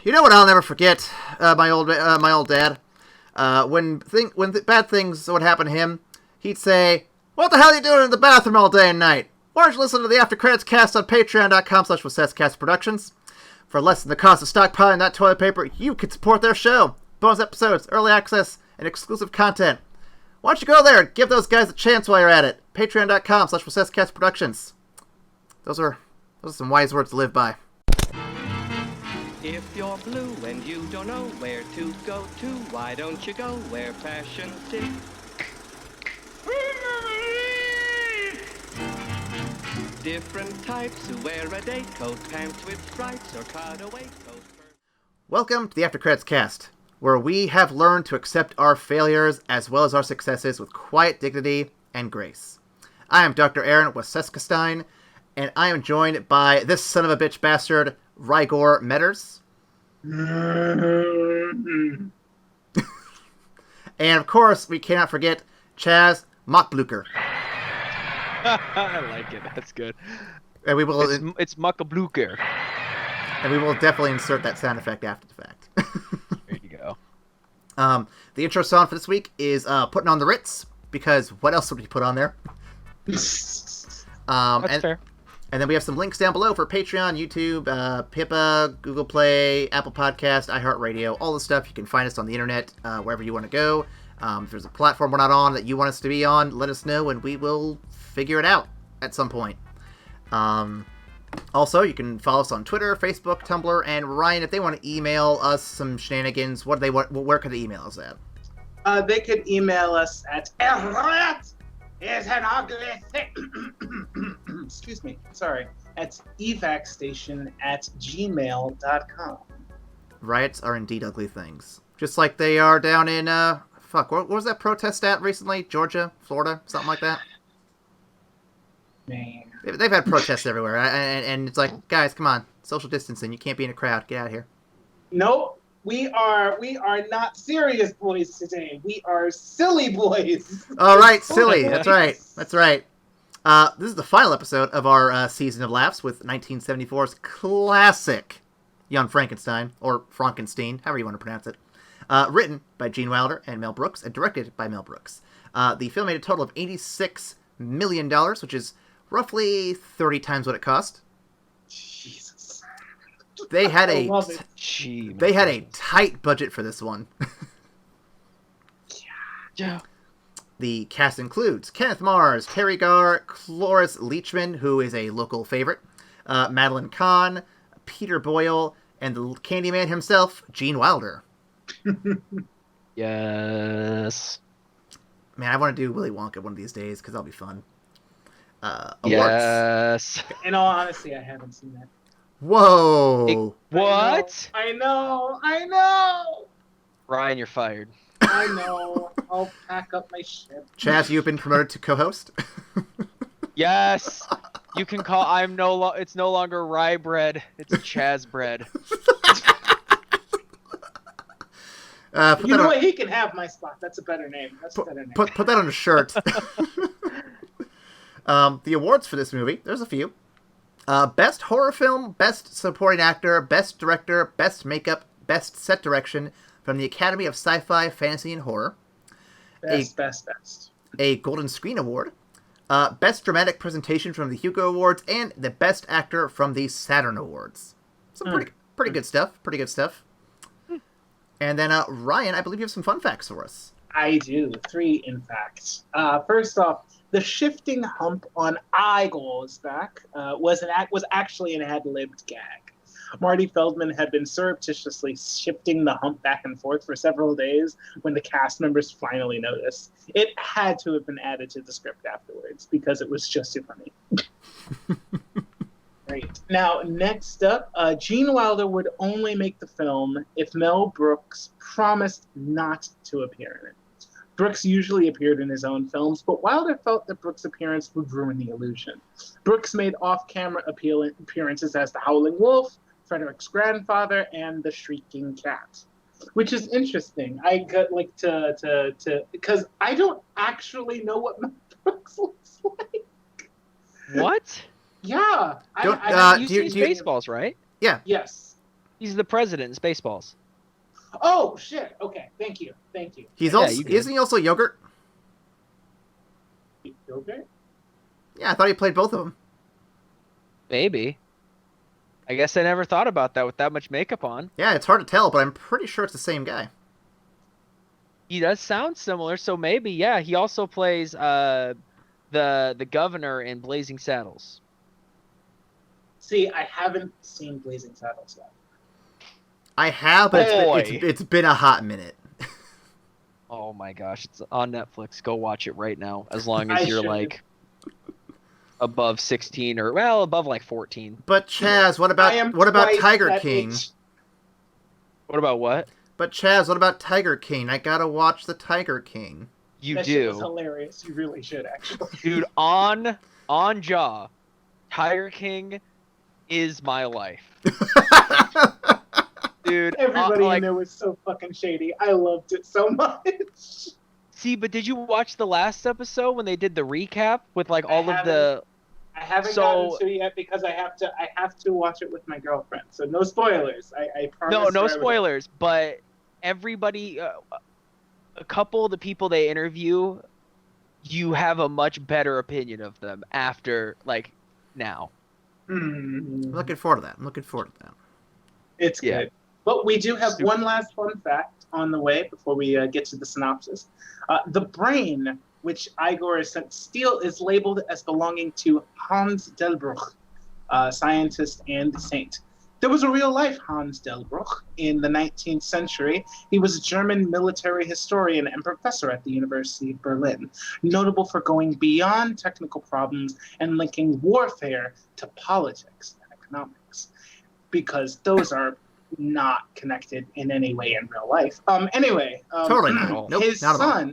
You know what I'll never forget? My old dad. When bad things would happen to him, he'd say, "What the hell are you doing in the bathroom all day and night? Why don't you listen to the After Credits cast on patreon.com/WassessCastProductions? For less than the cost of stockpiling that toilet paper, you can support their show. Bonus episodes, early access, and exclusive content. Why don't you go there and give those guys a chance while you're at it? Patreon.com/WassessCastProductions. Those are some wise words to live by. If you're blue and you don't know where to go to, why don't you go where passion sits? Different types who wear a day coat, pants with stripes, or cutaway coats. Welcome to the After Credits cast, where we have learned to accept our failures as well as our successes with quiet dignity and grace. I am Dr. Aaron Frankenstein, and I am joined by this son of a bitch bastard, Rygor Metters. And of course, we cannot forget Chaz Mockblucher. I like it. That's good. And we will. It's Mockblucher. And we will definitely insert that sound effect after the fact. There you go. The intro song for this week is "Putting on the Ritz," because what else would we put on there? That's fair. And then we have some links down below for Patreon, YouTube, Pippa, Google Play, Apple Podcast, iHeartRadio, all the stuff. You can find us on the internet, wherever you want to go. If there's a platform we're not on that you want us to be on, let us know and we will figure it out at some point. Also, you can follow us on Twitter, Facebook, Tumblr, and Ryan, if they want to email us some shenanigans, where could they email us at? They could email us at is an ugly thing. Excuse me. Sorry. At evacstation@gmail.com. Riots are indeed ugly things. Just like they are down in, what was that protest at recently? Georgia? Florida? Something like that? Man. They've had protests everywhere, and it's like, guys, come on. Social distancing. You can't be in a crowd. Get out of here. Nope. We are not serious boys today. We are silly boys. All right, silly. That's right. That's right. This is the final episode of our season of laughs with 1974's classic Young Frankenstein, or Frankenstein, however you want to pronounce it. Written by Gene Wilder and Mel Brooks, and directed by Mel Brooks. The film made a total of $86 million, which is roughly 30 times what it cost. Jesus. They had I love it. They had a tight budget for this one. Yeah. The cast includes Kenneth Mars, Terry Garr, Cloris Leachman, who is a local favorite, Madeline Kahn, Peter Boyle, and the Candyman himself, Gene Wilder. Yes. Man, I want to do Willy Wonka one of these days, because that'll be fun. Awards. Yes. In all honesty, I haven't seen that. Whoa! What? I know. Ryan, you're fired. I know. I'll pack up my shit. Chaz, you've been promoted to co-host. Yes. You can call. It's no longer rye bread. It's Chaz bread. You know what? He can have my spot. That's a better name. Put that on a shirt. The awards for this movie, there's a few. Best Horror Film, Best Supporting Actor, Best Director, Best Makeup, Best Set Direction from the Academy of Sci-Fi, Fantasy, and Horror. Best. A Golden Screen Award. Best Dramatic Presentation from the Hugo Awards, and the Best Actor from the Saturn Awards. So pretty good stuff. Pretty good stuff. And then, Ryan, I believe you have some fun facts for us. I do. 3, in fact. First off, the shifting hump on Eyegal's back was actually an ad-libbed gag. Marty Feldman had been surreptitiously shifting the hump back and forth for several days when the cast members finally noticed. It had to have been added to the script afterwards because it was just too funny. Great. Now, next up, Gene Wilder would only make the film if Mel Brooks promised not to appear in it. Brooks usually appeared in his own films, but Wilder felt that Brooks' appearance would ruin the illusion. Brooks made off-camera appearances as the Howling Wolf, Frederick's grandfather, and the Shrieking Cat. Which is interesting. I got because I don't actually know what Mel Brooks looks like. What? Yeah. You see Spaceballs, right? Yeah. Yes. He's the president in Spaceballs. Oh shit! Okay, thank you. He's Yeah, also you good. isn't he also yogurt? Okay. Yeah, I thought he played both of them. Maybe. I guess I never thought about that with that much makeup on. Yeah, it's hard to tell, but I'm pretty sure it's the same guy. He does sound similar, so maybe, yeah. He also plays the governor in Blazing Saddles. See, I haven't seen Blazing Saddles yet. I have, but Boy. it's been a hot minute. Oh my gosh, it's on Netflix. Go watch it right now, as long I as you're should. like above 16 or well, above like 14. But Chaz, what I am about twice Tiger that King? age. What about what? But Chaz, what about Tiger King? I gotta watch the Tiger King. You That shit was do. hilarious. You really should actually. Dude, on Jaw, Tiger King is my life. Dude, Everybody like, in there was so fucking shady. I loved it so much. see, but did you watch the last episode when they did the recap with like all of the I haven't So- gotten to it yet because I have to watch it with my girlfriend. So no spoilers. I promise. No, her I no would- spoilers, but everybody a couple of the people they interview, you have a much better opinion of them after like now. Hmm. I'm looking forward to that. It's Yeah. good. But we do have Super. one last fun fact on the way before we get to the synopsis. The brain, which Igor is sent to steal, is labeled as belonging to Hans Delbruck, scientist and saint. There was a real-life Hans Delbruck in the 19th century. He was a German military historian and professor at the University of Berlin, notable for going beyond technical problems and linking warfare to politics and economics, because those are not connected in any way in real life. Anyway, Totally not. Nope, his not at all.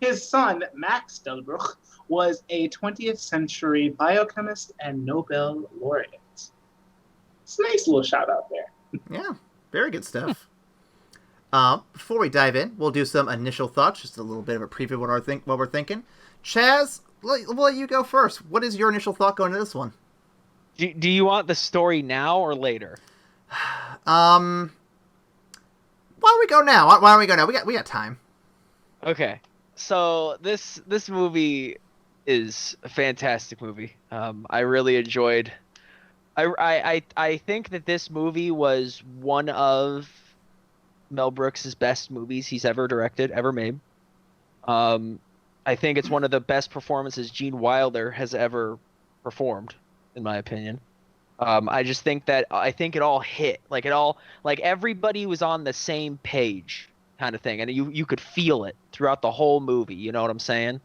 his son, Max Delbruck, was a 20th century biochemist and Nobel laureate. It's a nice little shout out there. Yeah, very good stuff. Before we dive in, we'll do some initial thoughts, just a little bit of a preview of what we're thinking. Chaz, we'll let you go first. What is your initial thought going into this one? Do you want the story now or later? Why don't we go now? Why don't we go now? We got time. Okay. So this movie is a fantastic movie. I really enjoyed. I think that this movie was one of Mel Brooks' best movies he's ever directed, ever made. I think it's one of the best performances Gene Wilder has ever performed, in my opinion. I just think that it all hit, like everybody was on the same page, kind of thing, and you could feel it throughout the whole movie. You know what I'm saying?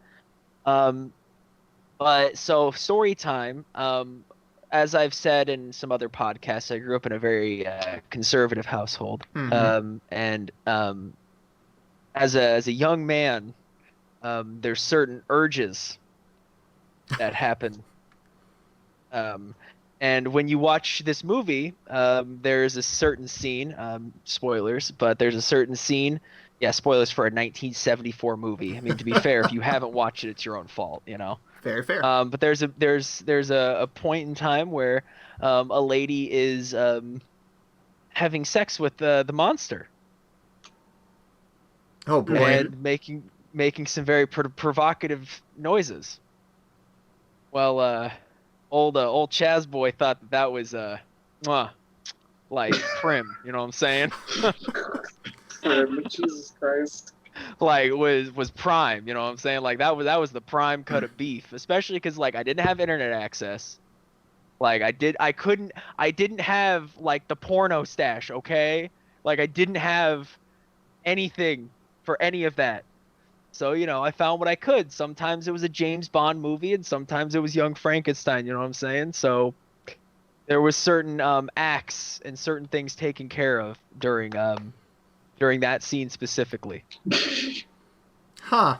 But so story time. As I've said in some other podcasts, I grew up in a very conservative household, Mhm. and as a young man, there's certain urges that happen. And when you watch this movie, there's a certain scene, spoilers, but there's a certain scene. Yeah, spoilers for a 1974 movie. I mean, to be fair, if you haven't watched it, it's your own fault, you know. Very fair. But there's a point in time where a lady is having sex with the monster Oh boy. and making some very provocative noises. Well, old Chaz boy thought that was like prim, you know what I'm saying? Jesus Christ. Like was prime, you know what I'm saying? Like that was the prime cut of beef, especially because like I didn't have internet access. Like I didn't have like the porno stash, okay? Like I didn't have anything for any of that. So, you know, I found what I could. Sometimes it was a James Bond movie and sometimes it was Young Frankenstein, you know what I'm saying? So there was certain acts and certain things taken care of during that scene specifically. Huh.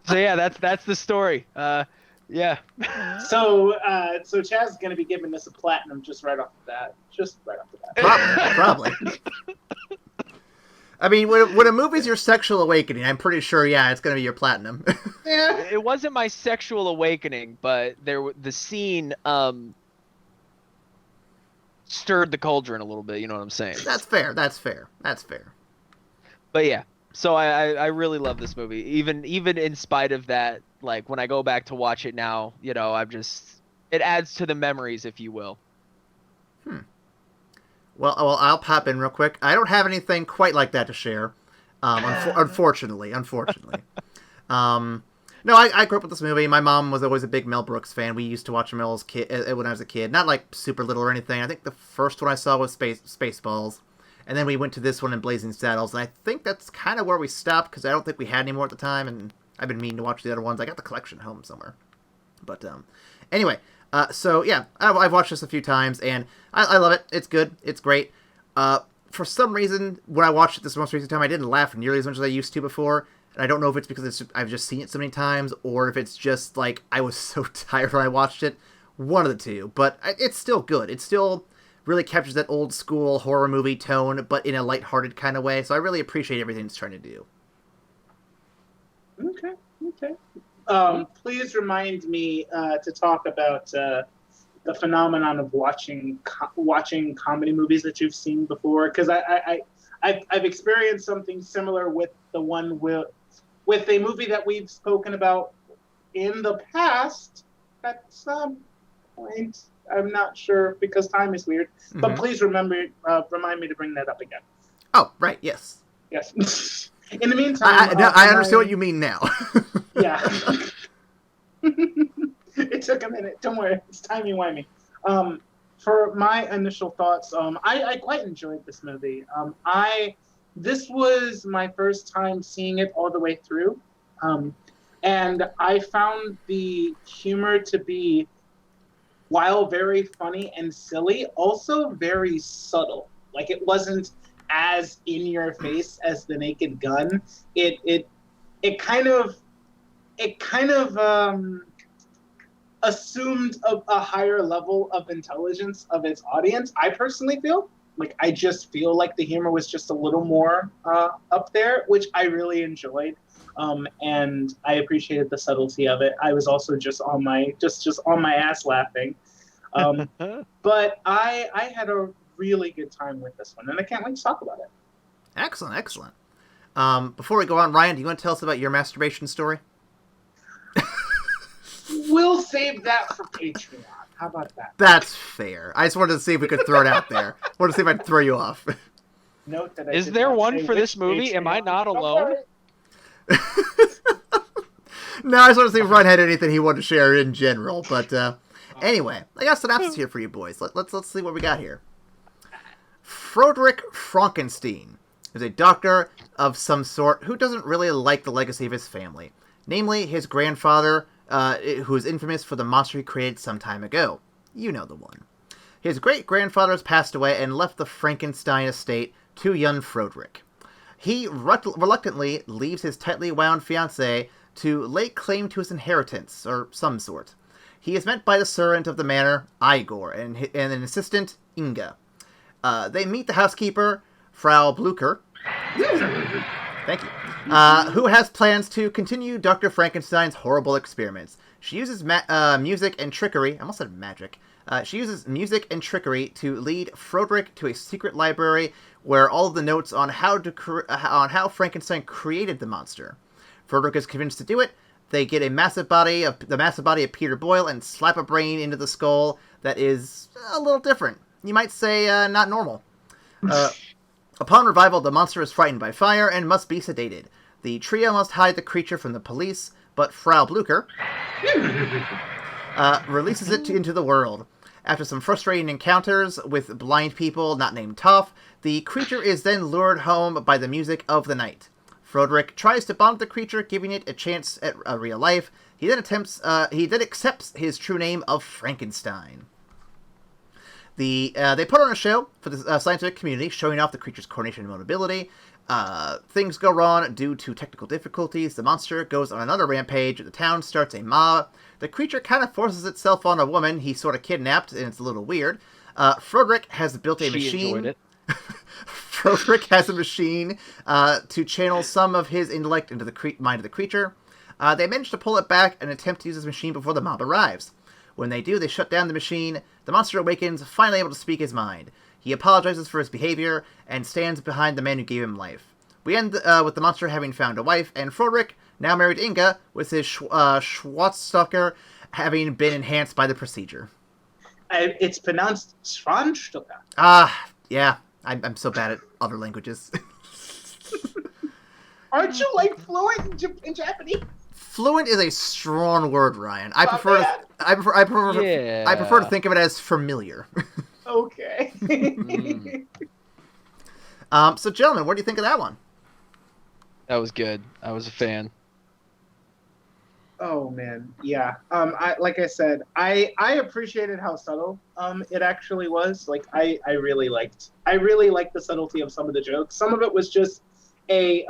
So yeah, that's the story. Yeah. So Chaz is gonna be giving this a platinum just right off the bat. Probably. I mean, when a movie's your sexual awakening, I'm pretty sure, yeah, it's gonna be your platinum. Yeah. It wasn't my sexual awakening, but the scene stirred the cauldron a little bit. You know what I'm saying? That's fair. That's fair. That's fair. But yeah, so I really love this movie. Even in spite of that, like when I go back to watch it now, you know, it adds to the memories, if you will. Well, I'll pop in real quick. I don't have anything quite like that to share. Unfortunately. No, I grew up with this movie. My mom was always a big Mel Brooks fan. We used to watch him when I was a kid. Not like super little or anything. I think the first one I saw was Spaceballs. And then we went to this one in Blazing Saddles. And I think that's kind of where we stopped because I don't think we had any more at the time. And I've been meaning to watch the other ones. I got the collection home somewhere. But anyway, so yeah, I've watched this a few times. And I love it. It's good. It's great. For some reason, when I watched it this most recent time, I didn't laugh nearly as much as I used to before. And I don't know if it's because I've just seen it so many times, or if it's just, like, I was so tired when I watched it. One of the two. But it's still good. It still really captures that old school horror movie tone, but in a lighthearted kind of way. So I really appreciate everything it's trying to do. Okay. Please remind me to talk about the phenomenon of watching comedy movies that you've seen before, because I've experienced something similar with the one with a movie that we've spoken about in the past at some point. I'm not sure because time is weird, but please remind me to bring that up again. Oh, right, yes. Yes. In the meantime, I understand what you mean now. Yeah. It took a minute. Don't worry. It's timey-wimey. For my initial thoughts, I quite enjoyed this movie. This was my first time seeing it all the way through. And I found the humor to be, while very funny and silly, also very subtle. Like, it wasn't as in your face as The Naked Gun. It kind of assumed a higher level of intelligence of its audience. I personally feel I just feel like the humor was just a little more up there, which I really enjoyed, and I appreciated the subtlety of it. I was also just on my ass laughing, but I had a really good time with this one, and I can't wait to talk about it. Excellent. Before we go on, Ryan, do you want to tell us about your masturbation story? We'll save that for Patreon. How about that? That's fair. I just wanted to see if we could throw it out there. I wanted to see if I'd throw you off. Note that Is there one for this movie? Am I not alone? No, I just want to see if Ryan had anything he wanted to share in general. But anyway, I got a synopsis here for you boys. Let's see what we got here. Frederick Frankenstein is a doctor of some sort who doesn't really like the legacy of his family. Namely, his grandfather, who is infamous for the monster he created some time ago. You know the one. His great-grandfather has passed away and left the Frankenstein estate to young Frederick. He reluctantly leaves his tightly wound fiancée to lay claim to his inheritance, or some sort. He is met by the servant of the manor, Igor, and an assistant, Inga. They meet the housekeeper, Frau Blucher. Thank you. Who has plans to continue Dr. Frankenstein's horrible experiments. She uses music and trickery. I almost said magic. She uses music and trickery to lead Frederick to a secret library where all of the notes on how Frankenstein created the monster. Frederick is convinced to do it. They get the massive body of Peter Boyle and slap a brain into the skull that is a little different. You might say not normal. Upon revival, the monster is frightened by fire and must be sedated. The trio must hide the creature from the police, but Frau Blucher releases it into the world. After some frustrating encounters with blind people not named Toff, the creature is then lured home by the music of the night. Frederick tries to bond the creature, giving it a chance at real life. He then accepts his true name of Frankenstein. They put on a show for the scientific community, showing off the creature's coordination and mobility. Things go wrong due to technical difficulties. The monster goes on another rampage. The town starts a mob. The creature kind of forces itself on a woman he sort of kidnapped, and it's a little weird. Frederick has built a machine. Enjoyed it. Frederick has a machine to channel some of his intellect into the mind of the creature. They manage to pull it back and attempt to use this machine before the mob arrives. When they do, they shut down the machine. The monster awakens, finally able to speak his mind. He apologizes for his behavior and stands behind the man who gave him life. We end with the monster having found a wife, and Froderick, now married Inga, with his Schwarzstocker having been enhanced by the procedure. It's pronounced Schwanstucker. Yeah. I'm so bad at other languages. Aren't you like fluent in Japanese? Fluent is a strong word, Ryan. I Not prefer bad. I prefer to think of it as familiar. Okay. So gentlemen, what do you think of that one? That was good. I was a fan. Oh man, yeah. Like I said, I appreciated how subtle it actually was. Like I really liked the subtlety of some of the jokes. Some of it was just a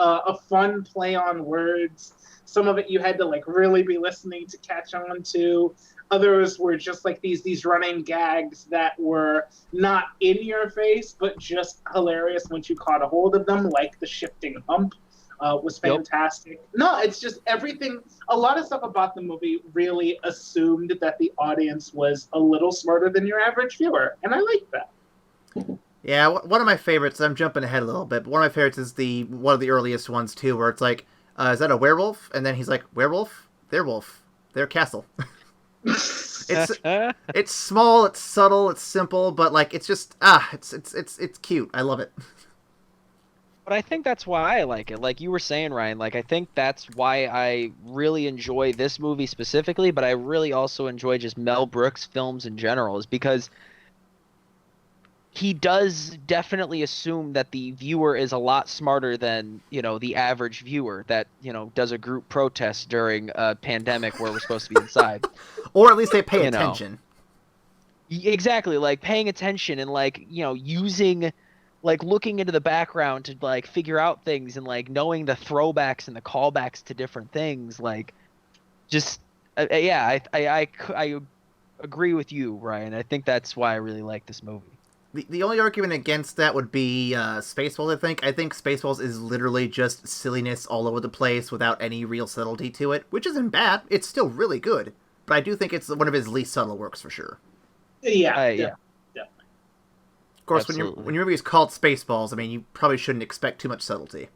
fun play on words. Some of it you had to like really be listening to catch on to. Others were just like these running gags that were not in your face, but just hilarious once you caught a hold of them, like the shifting hump. Was fantastic. Yep. No, it's just everything. A lot of stuff about the movie really assumed that the audience was a little smarter than your average viewer, and I like that. Yeah, one of my favorites. I'm jumping ahead a little bit, but one of my favorites is one of the earliest ones too, where it's like, "Is that a werewolf?" And then he's like, "Werewolf? Their wolf. Their castle." It's small, it's subtle, it's simple, but like it's just it's cute. I love it. But I think that's why I like it. Like you were saying, Ryan, like I think that's why I really enjoy this movie specifically, but I really also enjoy just Mel Brooks films in general, is because he does definitely assume that the viewer is a lot smarter than, the average viewer that, does a group protest during a pandemic where we're supposed to be inside. Or at least they pay attention. Exactly, like paying attention and like, using... like looking into the background to like figure out things and like knowing the throwbacks and the callbacks to different things, like just I agree with you, Ryan. I think that's why I really like this movie. The only argument against that would be Spaceballs. I think Spaceballs is literally just silliness all over the place without any real subtlety to it, which isn't bad. It's still really good, but I do think it's one of his least subtle works for sure. Yeah. Of course, when your movie is called Spaceballs, I mean, you probably shouldn't expect too much subtlety.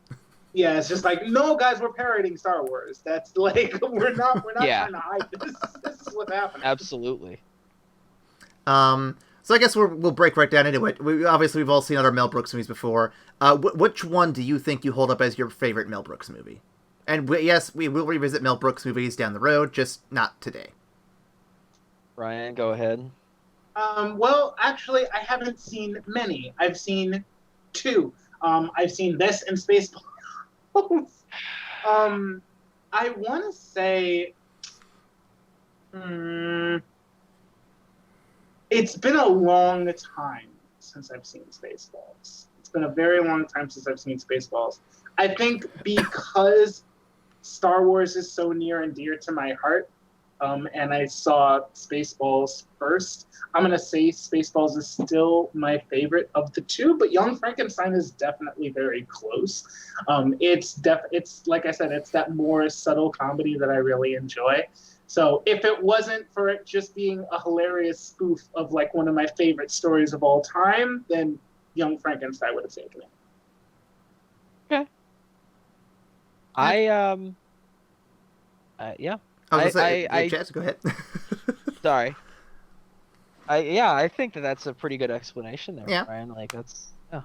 Yeah, it's just like, no, guys, we're parodying Star Wars. That's like, we're not trying to hide this. This is what's happening. Absolutely. So I guess we'll break right down into it. We've all seen other Mel Brooks movies before. Which one do you think you hold up as your favorite Mel Brooks movie? And yes, we will revisit Mel Brooks movies down the road, just not today. Ryan, go ahead. Well, actually, I haven't seen many. I've seen 2. I've seen this and Spaceballs. I want to say... it's been a long time since I've seen Spaceballs. It's been a very long time since I've seen Spaceballs. I think because Star Wars is so near and dear to my heart, and I saw Spaceballs first, I'm going to say Spaceballs is still my favorite of the 2, but Young Frankenstein is definitely very close. It's like I said, it's that more subtle comedy that I really enjoy. So if it wasn't for it just being a hilarious spoof of like one of my favorite stories of all time, then Young Frankenstein would have taken it. Okay. Yeah. Chaz, go ahead. Sorry. I think that's a pretty good explanation there, yeah. Ryan. Like that's. Yeah.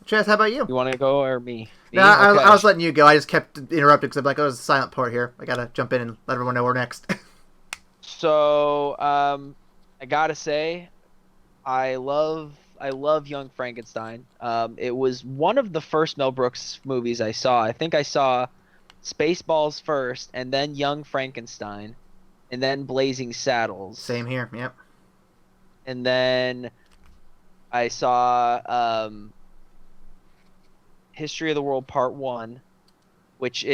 Chaz, how about you? You want to go or me? No, okay. I was letting you go. I just kept interrupting because I'm like, there's a silent part here. I gotta jump in and let everyone know we're next. So, I gotta say, I love Young Frankenstein. It was one of the first Mel Brooks movies I saw. I think I saw Spaceballs first, and then Young Frankenstein, and then Blazing Saddles. Same here, yep. And then I saw History of the World Part 1, which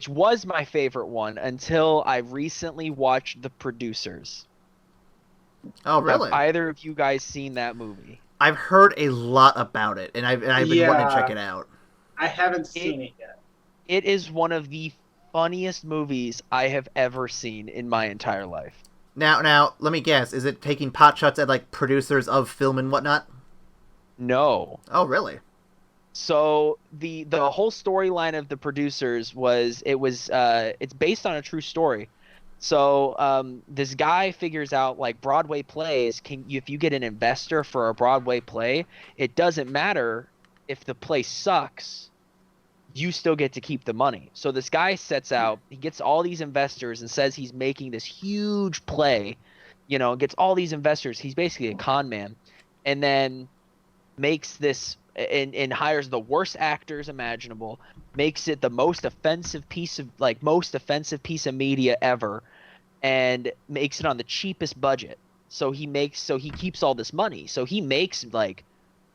was my favorite one until I recently watched The Producers. Oh, really? Have either of you guys seen that movie? I've heard a lot about it, and I've been wanting to check it out. I haven't seen it yet. It is one of the funniest movies I have ever seen in my entire life. Now, let me guess. Is it taking pot shots at like producers of film and whatnot? No. Oh, really? So the whole storyline of the producers it's based on a true story. So this guy figures out like Broadway plays if you get an investor for a Broadway play, it doesn't matter if the play sucks, you still get to keep the money. So this guy sets out, he gets all these investors and says he's making this huge play, gets all these investors. He's basically a con man, and then makes this and hires the worst actors imaginable, makes it the most offensive piece of media ever, and makes it on the cheapest budget. So he keeps all this money. So he makes like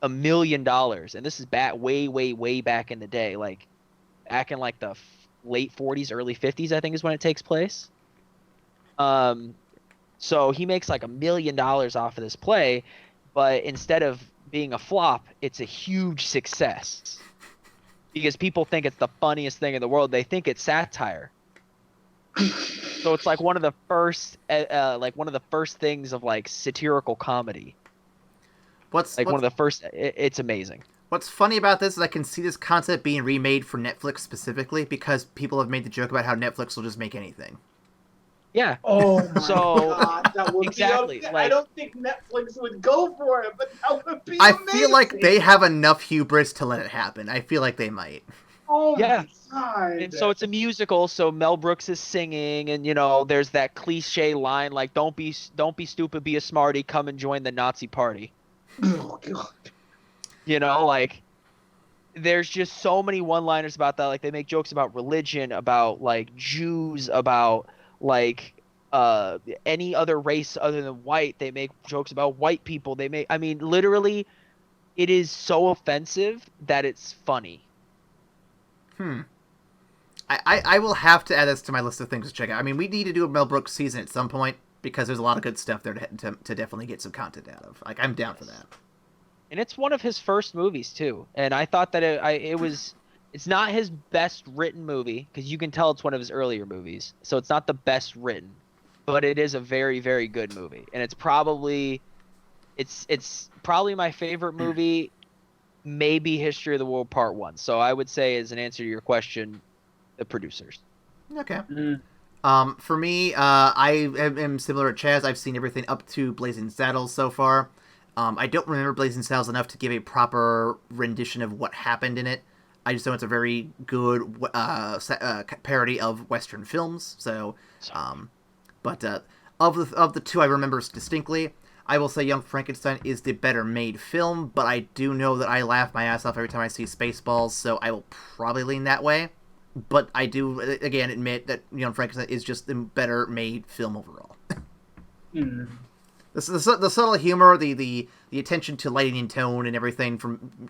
$1 million, and this is way back in the day, like back in like the late 40s, early 50s, I think is when it takes place. So he makes like $1 million off of this play, but instead of being a flop, it's a huge success because people think it's the funniest thing in the world. They think it's satire. So it's like one of the first things of like satirical comedy. One of the first. It's amazing. What's funny about this is I can see this concept being remade for Netflix specifically because people have made the joke about how Netflix will just make anything. Yeah. Oh my god, that would exactly. Be I don't think Netflix would go for it, but that would be I amazing. feel like they have enough hubris to let it happen. I feel like they might. Oh my god. And so it's a musical, so Mel Brooks is singing, and there's that cliche line like don't be stupid, be a smarty, come and join the Nazi party. Oh god. Like there's just so many one-liners about that. Like they make jokes about religion, about like Jews, about like any other race other than white. They make jokes about white people. Literally it is so offensive that it's funny. I will have to add this to my list of things to check out. I mean, we need to do a Mel Brooks season at some point because there's a lot of good stuff there to definitely get some content out of. Like, I'm down for that. And it's one of his first movies too. And I thought that it's not his best written movie because you can tell it's one of his earlier movies. So it's not the best written, but it is a very, very good movie. And it's probably my favorite movie, maybe History of the World Part 1. So I would say, as an answer to your question, the producers. Okay. For me, I am similar to Chaz. I've seen everything up to Blazing Saddles so far. I don't remember Blazing Saddles enough to give a proper rendition of what happened in it. I just know it's a very good parody of Western films. So, but of the two I remember distinctly, I will say Young Frankenstein is the better made film, but I do know that I laugh my ass off every time I see Spaceballs, so I will probably lean that way. But I do, again, admit that Young Frankenstein is just the better made film overall. The subtle humor, the attention to lighting and tone and everything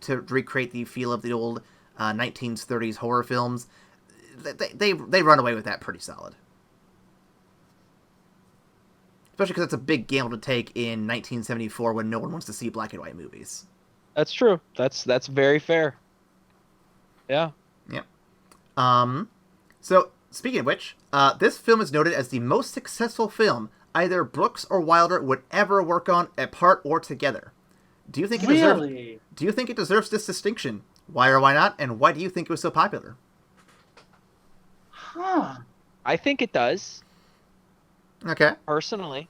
to recreate the feel of the old 1930s horror films, they run away with that pretty solid. Especially because it's a big gamble to take in 1974 when no one wants to see black and white movies. That's true. That's very fair. Yeah. Yep. So, speaking of which, this film is noted as the most successful film either Brooks or Wilder would ever work on apart or together. Do you think it deserves this distinction? Why or why not? And why do you think it was so popular? I think it does. Okay. Personally,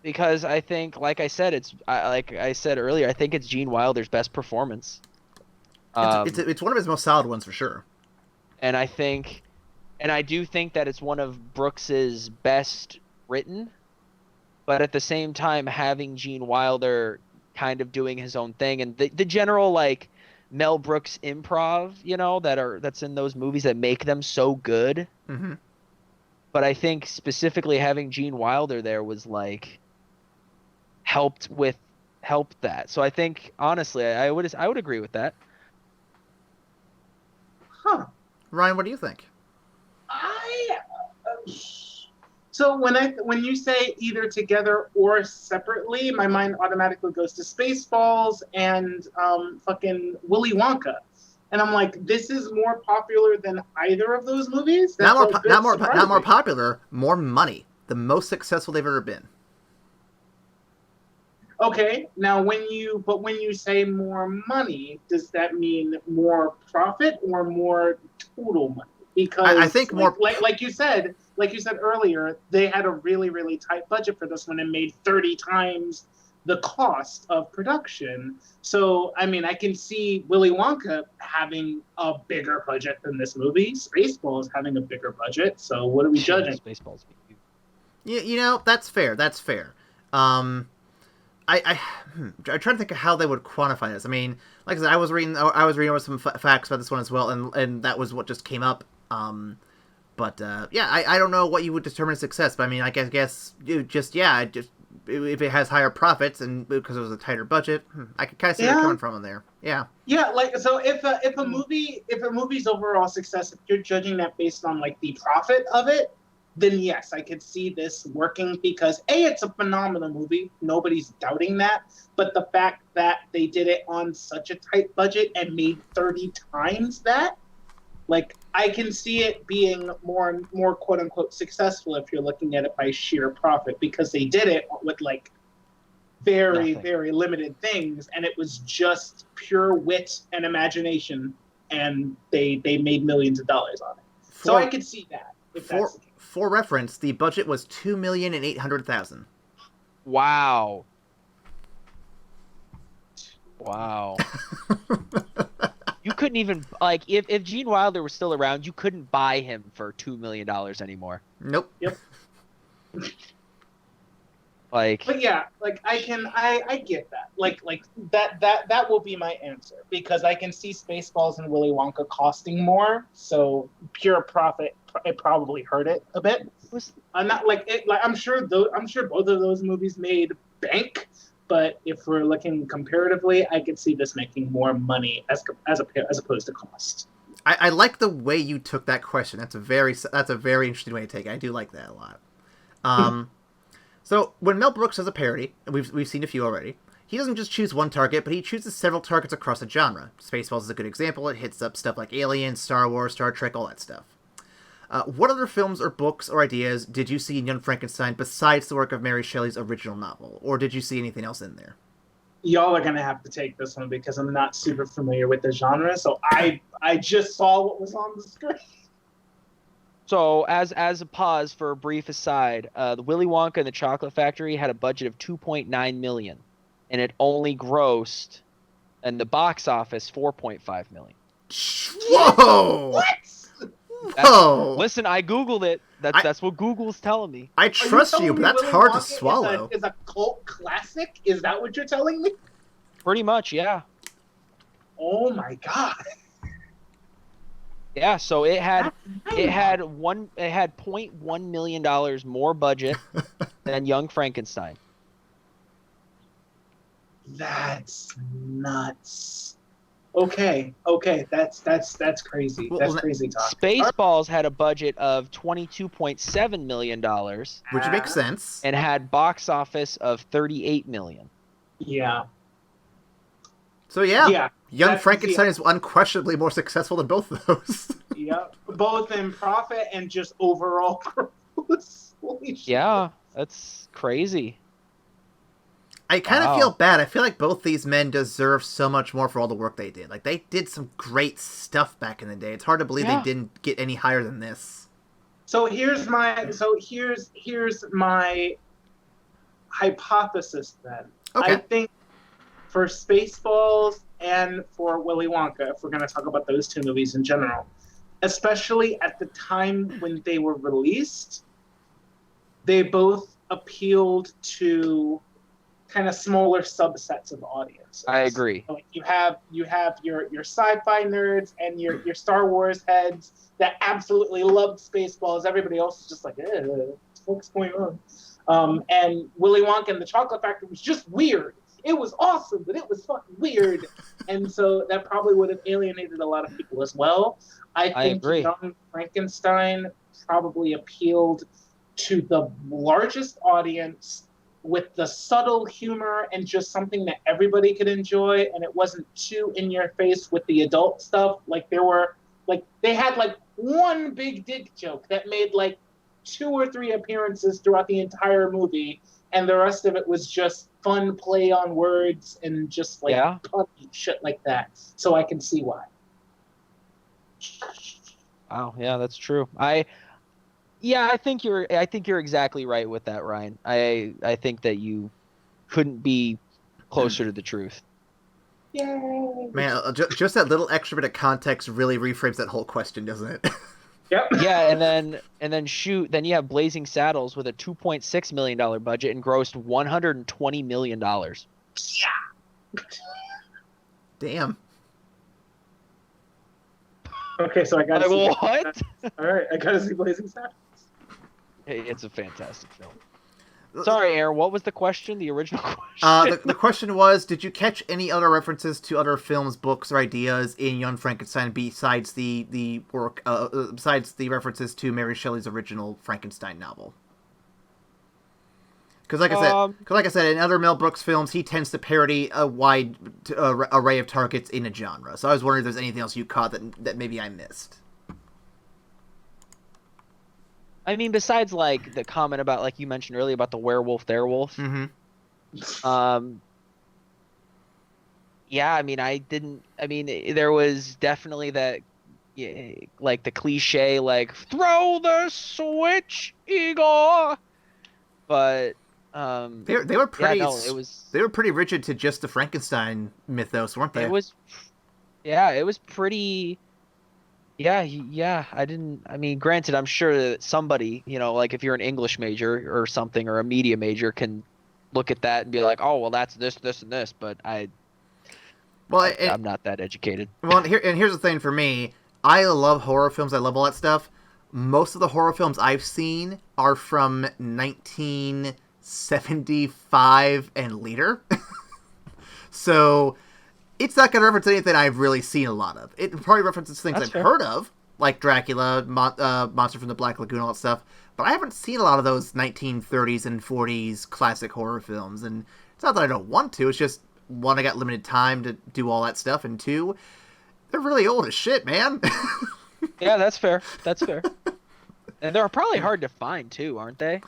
because I think, like I said, like I said earlier, I think it's Gene Wilder's best performance. It's one of his most solid ones for sure. And I do think that it's one of Brooks's best written, but at the same time having Gene Wilder kind of doing his own thing, and the general like Mel Brooks improv, that's in those movies that make them so good. Mm-hmm. But I think specifically having Gene Wilder there was like helped that. So I think honestly, I would agree with that. Ryan, what do you think? So when you say either together or separately, my mind automatically goes to Spaceballs and fucking Willy Wonka. And I'm like, this is more popular than either of those movies. Not more popular, more money. the most successful they've ever been. Okay, now when you say more money, does that mean more profit or more total money? Because I think more like you said earlier, they had a really, really tight budget for this one and made 30 times the cost of production. So I mean, I can see Willy Wonka having a bigger budget than this movie. Spaceballs having a bigger budget. So what are we judging? Spaceballs. You know, that's fair. That's fair. I'm trying to think of how they would quantify this. I mean, like I said, I was reading over some facts about this one as well, and that was what just came up. But I don't know what you would determine as success. But I mean, I guess if it has higher profits and because it was a tighter budget, I could kind of see where you're coming from in there. Yeah. Yeah, like so if a movie's overall success, if you're judging that based on like the profit of it, then yes, I could see this working because it's a phenomenal movie. Nobody's doubting that. But the fact that they did it on such a tight budget and made 30 times that, like, I can see it being more quote unquote successful if you're looking at it by sheer profit, because they did it with like very, very limited things, and it was just pure wit and imagination, and they made millions of dollars on it. So I could see that. For reference, the budget was $2,800,000. Wow. You couldn't even if Gene Wilder was still around, you couldn't buy him for $2 million anymore. Nope. Yep. But yeah, like I get that. Like that will be my answer, because I can see Spaceballs and Willy Wonka costing more, so pure profit it probably hurt it a bit. I'm not I'm sure both of those movies made bank, but if we're looking comparatively, I could see this making more money as opposed to cost. I like the way you took that question. That's a very interesting way to take it. I do like that a lot. So when Mel Brooks does a parody, and we've seen a few already, he doesn't just choose one target, but he chooses several targets across a genre. Spaceballs is a good example. It hits up stuff like Alien, Star Wars, Star Trek, all that stuff. What other films or books or ideas did you see in Young Frankenstein besides the work of Mary Shelley's original novel? Or did you see anything else in there? Y'all are going to have to take this one because I'm not super familiar with the genre, so I just saw what was on the screen. So, as a pause for a brief aside, the Willy Wonka and the Chocolate Factory had a budget of $2.9 million, and it only grossed, in the box office, $4.5 million. Whoa! What? Whoa! Listen, I Googled it. That's what Google's telling me. I trust you, but that's Willy hard Wonka to swallow. Is a cult classic? Is that what you're telling me? Pretty much, yeah. Oh my god. Yeah, so it had $0.1 million more budget than Young Frankenstein. That's nuts. Okay, that's crazy. Well, that's crazy talk. Spaceballs had a budget of $22.7 million, Which makes sense. and had box office of $38 million. Yeah. So yeah, Young that's- Frankenstein is unquestionably more successful than both of those. Yeah, both in profit and just overall growth. Holy shit. Yeah, that's crazy. I kind of Wow. feel bad. I feel like both these men deserve so much more for all the work they did. Like, they did some great stuff back in the day. It's hard to believe they didn't get any higher than this. So here's my hypothesis then. Okay. I think for Spaceballs and for Willy Wonka, if we're going to talk about those two movies in general, especially at the time when they were released, they both appealed to kind of smaller subsets of audiences. I agree. Like you have your sci-fi nerds and your Star Wars heads that absolutely loved Spaceballs. Everybody else is just like, what's going on? And Willy Wonka and the Chocolate Factory was just weird. It was awesome, but it was fucking weird. And so that probably would have alienated a lot of people as well. I think agree. Young Frankenstein probably appealed to the largest audience with the subtle humor and just something that everybody could enjoy, and it wasn't too in your face with the adult stuff. Like they had like one big dick joke that made like 2 or 3 appearances throughout the entire movie, and the rest of it was just fun play on words and just like punny shit like that. So I can see why. Wow, yeah, that's true. I think you're exactly right with that, Ryan. I think that you couldn't be closer to the truth. Yay! Man, just that little extra bit of context really reframes that whole question, doesn't it? Yep. Yeah, and then then you have Blazing Saddles with a $2.6 million budget and grossed $120 million. Yeah. Damn. Okay, so I got to see what? All right, I got to see Blazing Saddles. Hey, it's a fantastic film. Sorry, Aaron, what was the question? The original question? The question was, did you catch any other references to other films, books, or ideas in Young Frankenstein besides the work, besides the references to Mary Shelley's original Frankenstein novel? Because like I said, in other Mel Brooks films, he tends to parody a wide array of targets in a genre. So I was wondering if there's anything else you caught that maybe I missed. I mean, besides like the comment about, like you mentioned earlier, about the werewolf, theirwolf. Mm-hmm. Yeah, I mean, there was definitely that, like the cliche, like throw the switch, Igor. But they were pretty. Yeah, no, they were pretty rigid to just the Frankenstein mythos, weren't they? It was pretty. Yeah. I mean, granted, I'm sure that somebody, like if you're an English major or something, or a media major, can look at that and be like, oh, well, that's this, and this. But I'm not that educated. Well, here's the thing for me. I love horror films. I love all that stuff. Most of the horror films I've seen are from 1975 and later. So it's not going to reference anything I've really seen a lot of. It probably references things I've heard of, like Dracula, Monster from the Black Lagoon, all that stuff. But I haven't seen a lot of those 1930s and 40s classic horror films. And it's not that I don't want to. It's just, one, I got limited time to do all that stuff. And two, they're really old as shit, man. Yeah, that's fair. And they're probably hard to find, too, aren't they?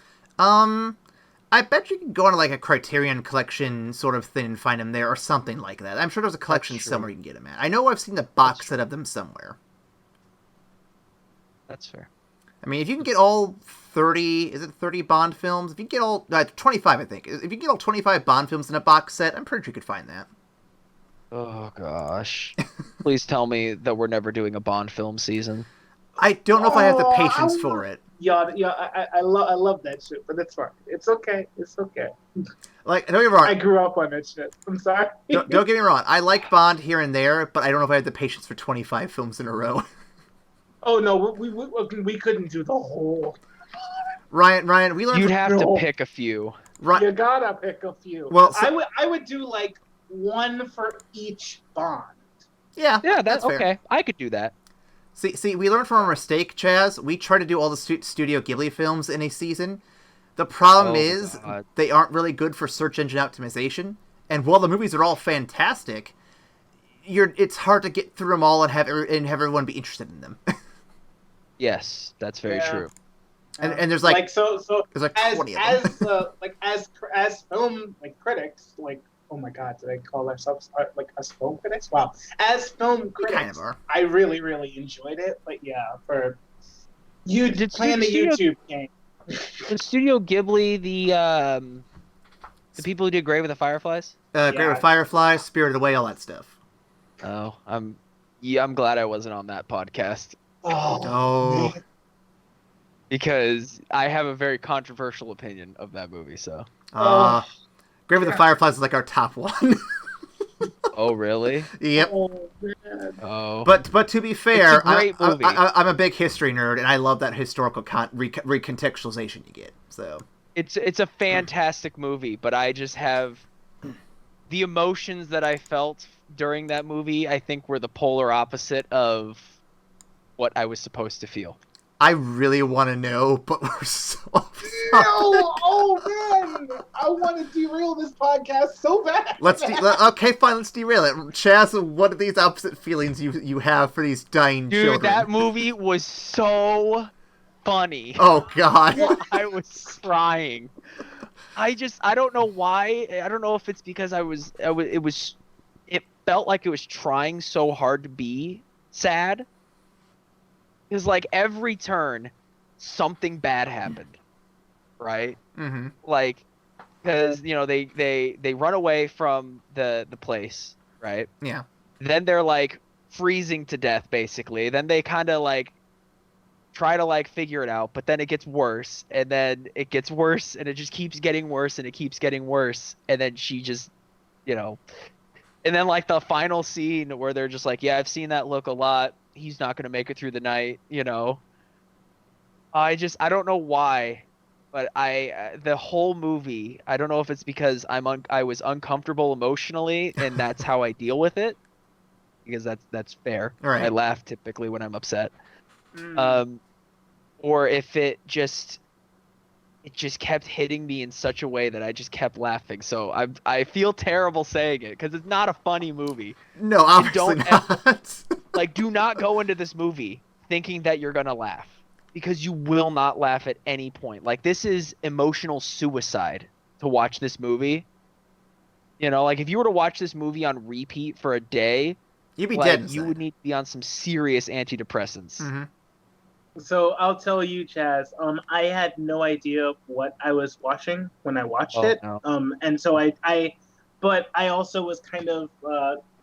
I bet you can go on like a Criterion Collection sort of thing and find them there, or something like that. I'm sure there's a collection somewhere you can get them at. I know I've seen the box set of them somewhere. That's fair. I mean, if you can get all 30, is it 30 Bond films? If you can get all, 25, I think. If you can get all 25 Bond films in a box set, I'm pretty sure you could find that. Oh, gosh. Please tell me that we're never doing a Bond film season. I don't know if I have the patience for it. Yeah, I love that shit, but it's fine. It's okay. Like, don't get me wrong. I grew up on that shit. I'm sorry. Don't get me wrong. I like Bond here and there, but I don't know if I have the patience for 25 films in a row. Oh no, we couldn't do the whole. Ryan, we learned. You'd have to pick a few. Right. You gotta pick a few. Well, I would do like one for each Bond. Yeah, that's okay. Fair. I could do that. See, we learned from our mistake, Chaz. We tried to do all the Studio Ghibli films in a season. The problem is they aren't really good for search engine optimization. And while the movies are all fantastic, it's hard to get through them all and have everyone be interested in them. Yes, that's very true. And there's like there's like 20 of them. as film critics, oh my god, did I call ourselves as film critics? Wow. As film critics, kind of are. I really, really enjoyed it. But yeah, for you playing the YouTube game. In Studio Ghibli, the people who did Grave with the Fireflies? Grave with Fireflies, Spirited Away, all that stuff. Oh, I'm glad I wasn't on that podcast. Oh. Because I have a very controversial opinion of that movie, so. Grave with the Fireflies is like our top one. Oh, really? Yep. Oh, man. Oh. But to be fair, it's a great movie. I'm a big history nerd, and I love that historical recontextualization you get. So it's a fantastic movie, but I just have the emotions that I felt during that movie. I think were the polar opposite of what I was supposed to feel. I really want to know, but we're so No! Oh man! I want to derail this podcast so bad. Okay, fine. Let's derail it. Chaz, what are these opposite feelings you have for these dying children? Dude, that movie was so funny. Oh God. I was crying. I don't know why. I don't know if it's because it felt like it was trying so hard to be sad. Because like every turn, something bad happened, right? Mm-hmm. Like, because they run away from the place, right? Yeah. Then they're like freezing to death, basically. Then they kind of like try to like figure it out, but then it gets worse, and then it gets worse, and it just keeps getting worse, and it keeps getting worse, and then she just, and then like the final scene where they're just like, yeah, I've seen that look a lot. He's not gonna make it through the night, I don't know why, but the whole movie, I don't know if it's because I was uncomfortable emotionally, and that's how I deal with it, because that's fair. Right. I laugh typically when I'm upset. Or if it just kept hitting me in such a way that I just kept laughing. So I feel terrible saying it because it's not a funny movie. No, obviously not. Like, do not go into this movie thinking that you're gonna laugh, because you will not laugh at any point. Like, this is emotional suicide to watch this movie. Like if you were to watch this movie on repeat for a day, You'd be like, dead inside. you would need to be on some serious antidepressants. Mm-hmm. So I'll tell you, Chaz. I had no idea what I was watching when I watched it. No. And so but I also was kind of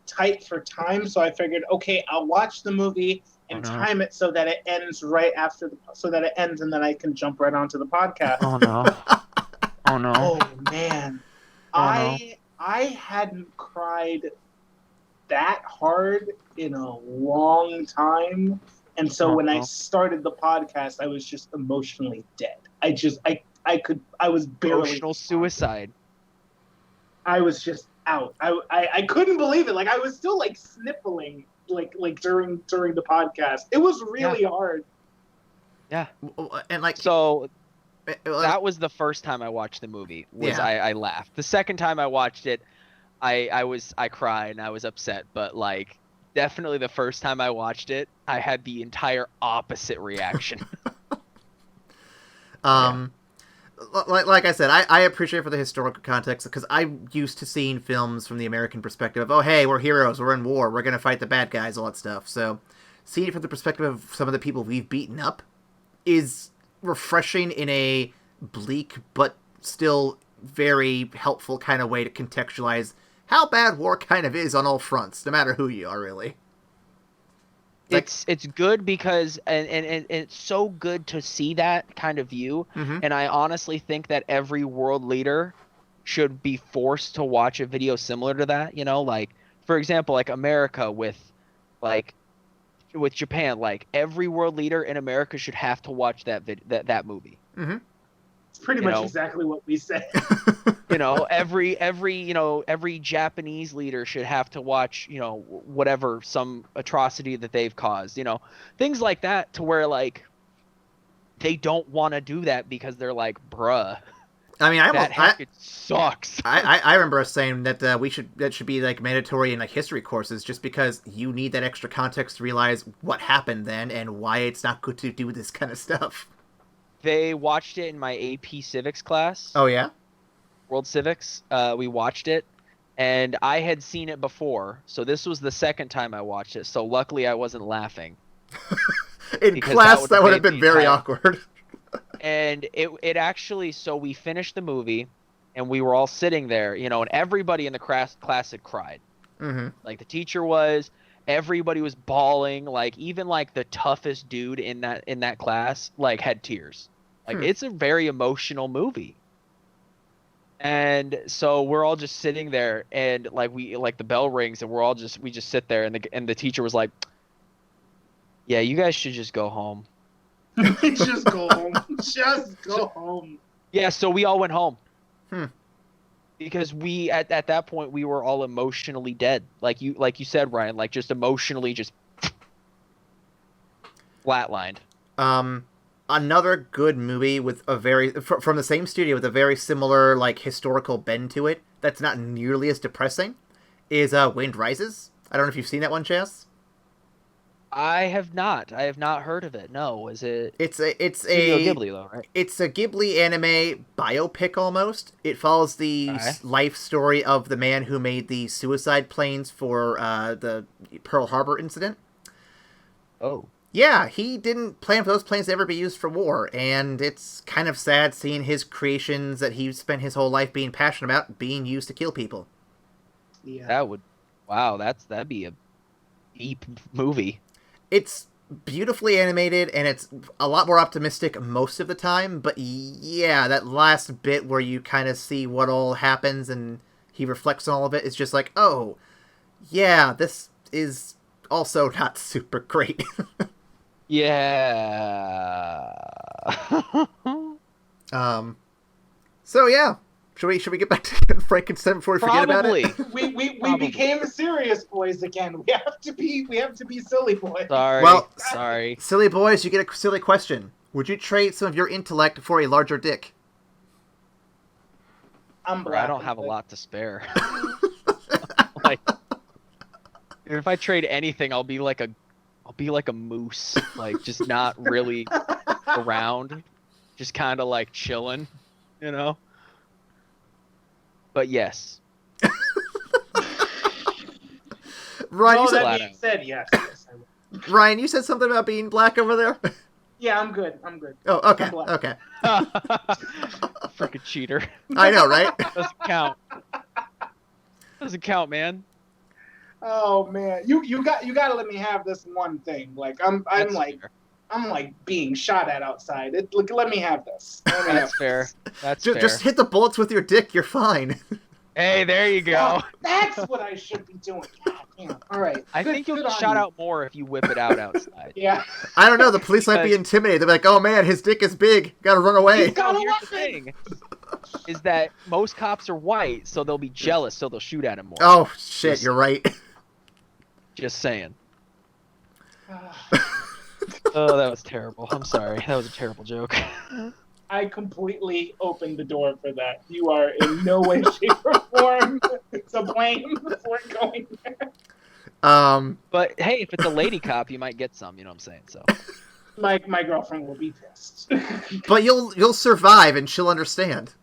tight for time, so I figured, okay, I'll watch the movie and time it so that it ends right after so that it ends, and then I can jump right onto the podcast. Oh no! Oh no! Oh man, I hadn't cried that hard in a long time. And so when I started the podcast, I was just emotionally dead. I was barely Emotional suicide. I was just out. I couldn't believe it. Like, I was still like sniffling like during the podcast. It was really hard. Yeah. And like, so that was the first time I watched the movie. I laughed. The second time I watched it, I cried and I was upset, but like, definitely the first time I watched it, I had the entire opposite reaction. Like I said, I appreciate for the historical context, because I'm used to seeing films from the American perspective of, oh, hey, we're heroes, we're in war, we're going to fight the bad guys, all that stuff. So seeing it from the perspective of some of the people we've beaten up is refreshing in a bleak but still very helpful kind of way to contextualize how bad war kind of is on all fronts, no matter who you are, really. It's good because and it's so good to see that kind of view. Mm-hmm. And I honestly think that every world leader should be forced to watch a video similar to that. Like, for example, like America with Japan, like every world leader in America should have to watch that movie. Mm-hmm. It's pretty much exactly what we said. Every Japanese leader should have to watch, whatever, some atrocity that they've caused, things like that, to where like they don't want to do that because they're like, bruh. I mean, it sucks. I remember us saying that that should be like mandatory in like history courses, just because you need that extra context to realize what happened then and why it's not good to do this kind of stuff. They watched it in my AP Civics class. Oh yeah? World Civics. We watched it, and I had seen it before, so this was the second time I watched it. So luckily, I wasn't laughing. In class, that would have been very awkward. And it actually, so we finished the movie, and we were all sitting there, and everybody in the class had cried. Mm-hmm. Like, the teacher was, everybody was bawling. Like, even like the toughest dude in that class like had tears. Like, it's a very emotional movie. And so we're all just sitting there, and like the bell rings, and we just sit there, and the teacher was like, "Yeah, you guys should just go home." Just go home. Just go home. Yeah, so we all went home. Because we at that point we were all emotionally dead. Like you said, Ryan, like just emotionally just flatlined. Another good movie with from the same studio with a very similar like historical bend to it that's not nearly as depressing is Wind Rises. I don't know if you've seen that one, Chaz. I have not. I have not heard of it. No, is it? It's Studio Ghibli though, right? It's a Ghibli anime biopic almost. It follows the Okay. life story of the man who made the suicide planes for the Pearl Harbor incident. Oh. Yeah, he didn't plan for those planes to ever be used for war, and it's kind of sad seeing his creations that he spent his whole life being passionate about being used to kill people. Yeah. That would. Wow, that'd be a deep movie. It's beautifully animated, and it's a lot more optimistic most of the time, but yeah, that last bit where you kind of see what all happens and he reflects on all of it is just like, oh, yeah, this is also not super great. Yeah. So yeah, should we get back to Frankenstein before we forget about Probably. it? We Probably. became serious boys again. We have to be silly boys. Sorry. Well, sorry. Silly boys, you get a silly question. Would you trade some of your intellect for a larger dick? I'm I black. don't have a lot to spare. Like, if I trade anything, I'll be like a moose, like just not really around, just kind of like chilling, you know. But yes, Ryan, All you said, that being said, yes. Yes, I will. Ryan, you said something about being black over there. Yeah, I'm good. Oh, okay, I'm black. okay. freaking cheater. I know, right? Doesn't count. Doesn't count, man. Oh man, you got to let me have this one thing. Like That's fair. I'm like being shot at outside. Look, let me have this. Let me have That's fair. That's Just, fair. just hit the bullets with your dick. You're fine. Hey, there you go. Oh, that's what I should be doing. God damn. All right. I think you'll get shot out more if you whip it out outside. Yeah. I don't know. The police might be intimidated. They're like, "Oh man, his dick is big. Gotta run away." He's got No, a here's the weapon. thing: is that most cops are white, so they'll be jealous, so they'll shoot at him more. Oh shit, you're right. Just saying. Oh, that was terrible. I'm sorry. That was a terrible joke. I completely opened the door for that. You are in no way, shape, or form to blame for going there. But hey, if it's a lady cop, you might get some. You know what I'm saying? So. My girlfriend will be pissed. But you'll survive, and she'll understand.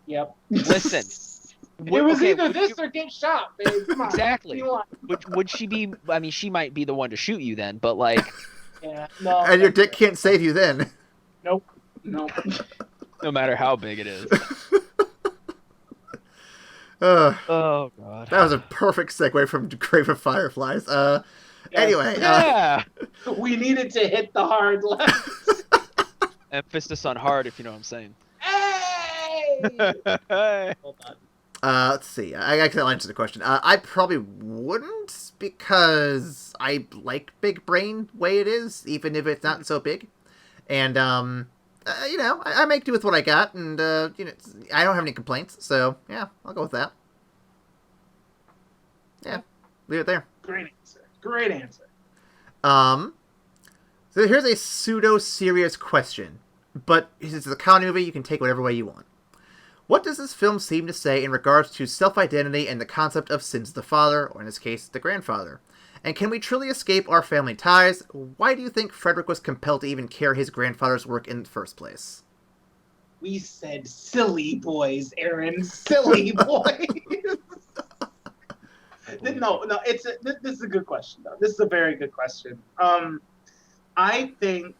Yep. Listen. It was Okay, either would this you- or get shot, babe. Come on. Exactly. What do you want? Would she be? I mean, she might be the one to shoot you then. But like, Yeah. No. And your dick can't save you then. Nope. no matter how big it is. Oh god. That was a perfect segue from Grave of Fireflies. Anyway. Yeah. We needed to hit the hard left. Emphasis on hard, if you know what I'm saying. Hey! Hold on. Let's see. I actually answered the question. I probably wouldn't because I like big brain way it is, even if it's not so big. And I make do with what I got, and I don't have any complaints. So yeah, I'll go with that. Yeah, leave it there. Great answer. Great answer. So here's a pseudo-serious question, but since it's a comedy movie, you can take whatever way you want. What does this film seem to say in regards to self-identity and the concept of sins of the father, or in this case, the grandfather? And can we truly escape our family ties? Why do you think Frederick was compelled to even carry his grandfather's work in the first place? We said silly boys, Aaron. Silly boys. No. This is a good question, though. This is a very good question. I think,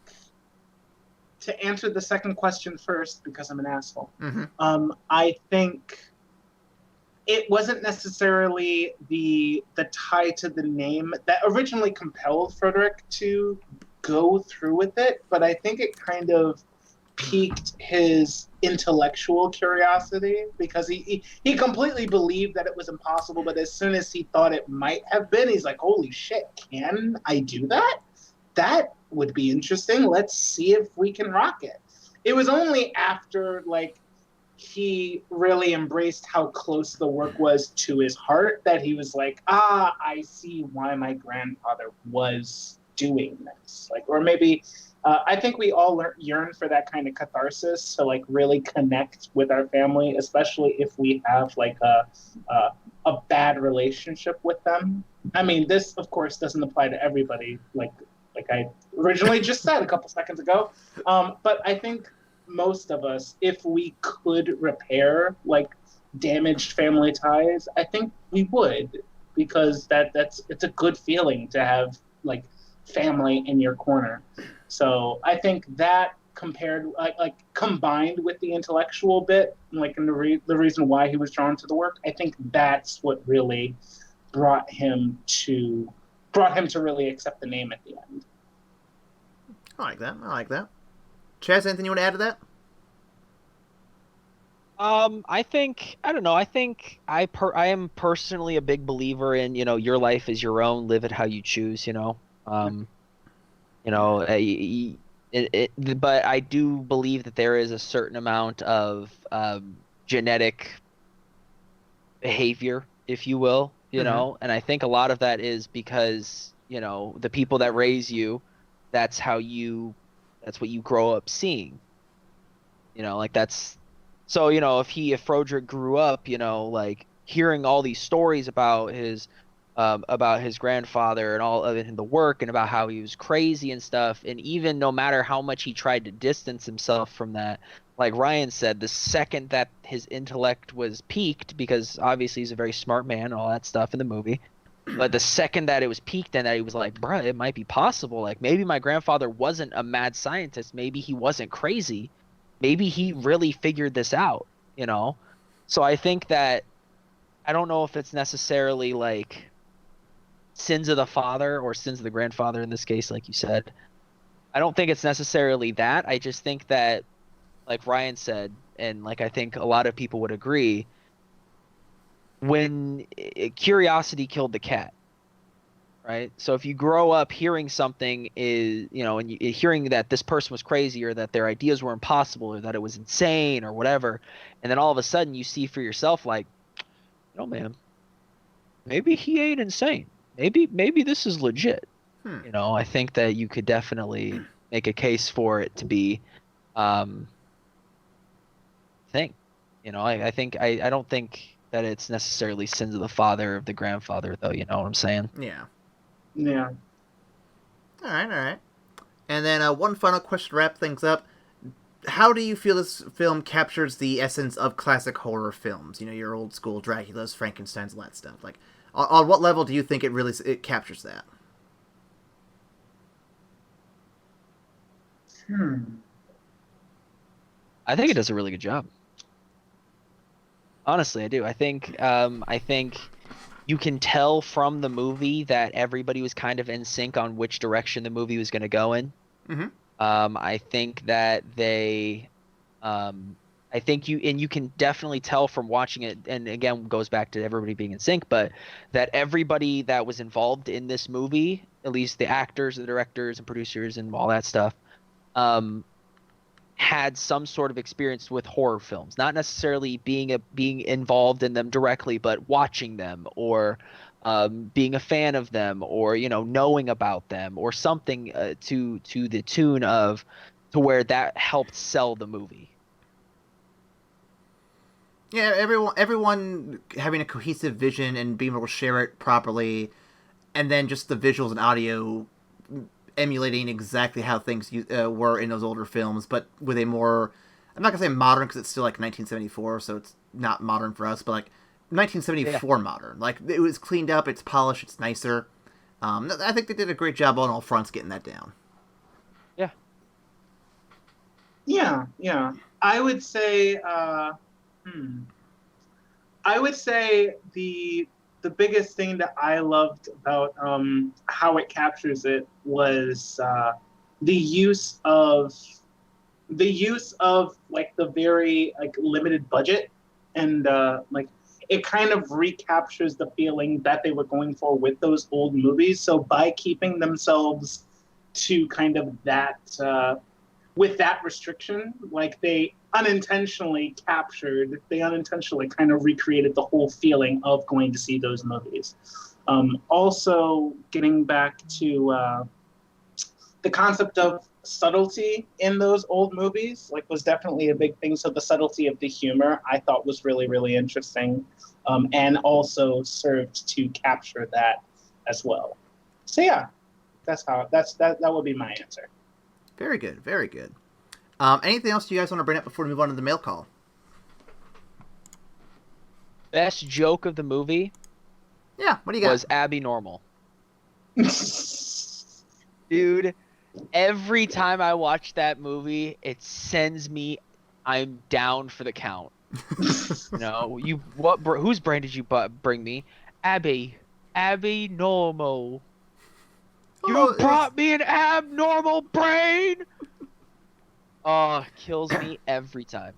to answer the second question first, because I'm an asshole, I think it wasn't necessarily the tie to the name that originally compelled Frederick to go through with it, but I think it kind of piqued his intellectual curiosity because he completely believed that it was impossible, but as soon as he thought it might have been, he's like, holy shit, can I do that? That would be interesting. Let's see if we can rock it. It was only after he really embraced how close the work was to his heart that he was like, I see why my grandfather was doing this. Or maybe I think we all yearn for that kind of catharsis to really connect with our family, especially if we have a bad relationship with them. I mean, this of course doesn't apply to everybody, like I originally just said a couple seconds ago. But I think most of us, if we could repair like damaged family ties, I think we would, because it's a good feeling to have like family in your corner. So I think that combined with the intellectual bit, like and the reason why he was drawn to the work, I think that's what really brought him to really accept the name at the end. I like that. Chaz, anything you want to add to that? I think I don't know. I think I am personally a big believer in, your life is your own, live it how you choose. You know, but I do believe that there is a certain amount of genetic behavior, if you will, and I think a lot of that is because, the people that raise you, that's what you grow up seeing. So, if Froderick grew up, like hearing all these stories about his grandfather and all of it in the work and about how he was crazy and stuff, and even no matter how much he tried to distance himself from that, like Ryan said, the second that his intellect was peaked, because obviously he's a very smart man and all that stuff in the movie, but the second that it was peaked and that he was like, bruh, it might be possible, like maybe my grandfather wasn't a mad scientist, maybe he wasn't crazy, maybe he really figured this out, So I think that, I don't know if it's necessarily like sins of the father or sins of the grandfather in this case, like you said. I don't think it's necessarily that. I just think that, like Ryan said, and like I think a lot of people would agree, when curiosity killed the cat, right? So if you grow up hearing something and hearing that this person was crazy or that their ideas were impossible or that it was insane or whatever, and then all of a sudden you see for yourself like, man, maybe he ain't insane. Maybe this is legit. I think that you could definitely make a case for it to be thing. I think I don't think that it's necessarily sins of the father or the grandfather, though. You know what I'm saying? Yeah. Yeah. All right. And then one final question to wrap things up. How do you feel this film captures the essence of classic horror films? Your old school Dracula's, Frankenstein's, all that stuff. Like, on what level do you think it captures that? I think it does a really good job. Honestly, I do. I think you can tell from the movie that everybody was kind of in sync on which direction the movie was going to go in. Mm-hmm. I think that you can definitely tell from watching it, and again, goes back to everybody being in sync, but that everybody that was involved in this movie, at least the actors, the directors and producers and all that stuff, had some sort of experience with horror films, not necessarily being involved in them directly, but watching them or being a fan of them or knowing about them or something to the tune of to where that helped sell the movie. Yeah, everyone having a cohesive vision and being able to share it properly, and then just the visuals and audio emulating exactly how things were in those older films, but with a more, I'm not going to say modern because it's still like 1974, so it's not modern for us, but like 1974 modern. Like, it was cleaned up, it's polished, it's nicer. I think they did a great job on all fronts getting that down. Yeah. I would say, the biggest thing that I loved about how it captures it was the use of like the very like limited budget, and like it kind of recaptures the feeling that they were going for with those old movies. So by keeping themselves to kind of that with that restriction, like they unintentionally kind of recreated the whole feeling of going to see those movies. Also, getting back to the concept of subtlety in those old movies, like, was definitely a big thing. So the subtlety of the humor I thought was really, really interesting. and also served to capture that as well. So yeah, that would be my answer. Very good, very good. Anything else you guys want to bring up before we move on to the mail call? Best joke of the movie Yeah, what do you got? was Abby Normal. Dude, every time I watch that movie, it sends me, I'm down for the count. You know, whose brain did you bring me? Abby Normal. You brought me an abnormal brain. Oh, kills me every time.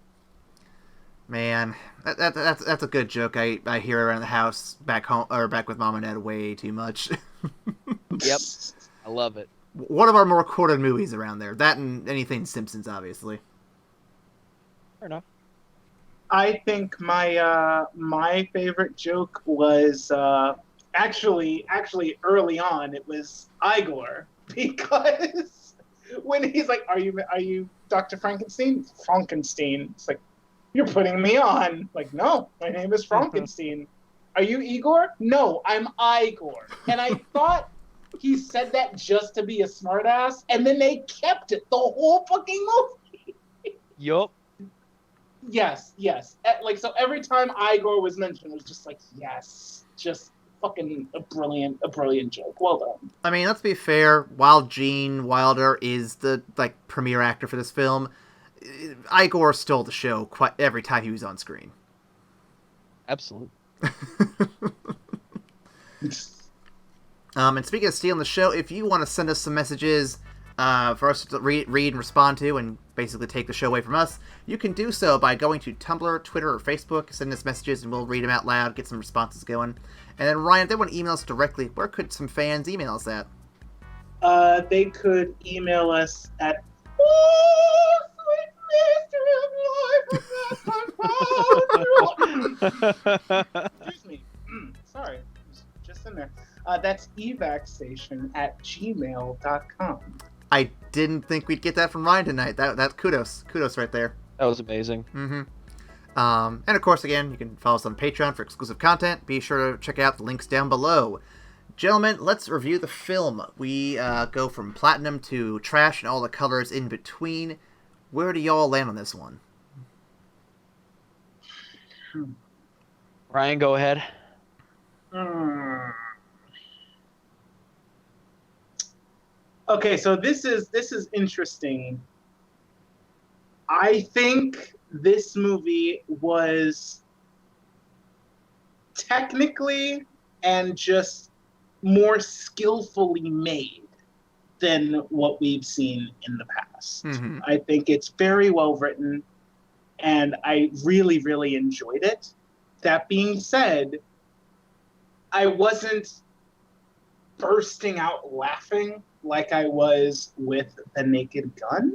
Man, that's a good joke. I hear around the house back home or back with mom and dad way too much. Yep, I love it. One of our more quoted movies around there. That and anything Simpsons, obviously. Fair enough. I think my favorite joke was actually early on. It was Igor, because when he's like, "Are you Dr. Frankenstein?" Frankenstein. It's like, you're putting me on. Like, no, my name is Frankenstein. Are you Igor? No, I'm Igor. And I thought he said that just to be a smartass, and then they kept it the whole fucking movie. Yup. Yes. Like, so every time Igor was mentioned, it was just like, yes, just fucking a brilliant joke. Well done. I mean, let's be fair. While Gene Wilder is the premier actor for this film, Igor stole the show quite every time he was on screen. Absolutely. And speaking of stealing the show, if you want to send us some messages for us to read and respond to and basically take the show away from us, you can do so by going to Tumblr, Twitter, or Facebook, send us messages, and we'll read them out loud, get some responses going. And then, Ryan, if they want to email us directly, where could some fans email us at? They could email us at excuse me. Sorry, just in there. That's evacstation@gmail.com. I didn't think we'd get that from Ryan tonight. That kudos right there. That was amazing. Mm-hmm. And of course, again, you can follow us on Patreon for exclusive content. Be sure to check out the links down below. Gentlemen, let's review the film. We go from platinum to trash and all the colors in between. Where do y'all land on this one? Ryan, go ahead. Okay, so this is interesting. I think this movie was technically and just more skillfully made than what we've seen in the past. Mm-hmm. I think it's very well written, and I really, really enjoyed it. That being said, I wasn't bursting out laughing like I was with The Naked Gun.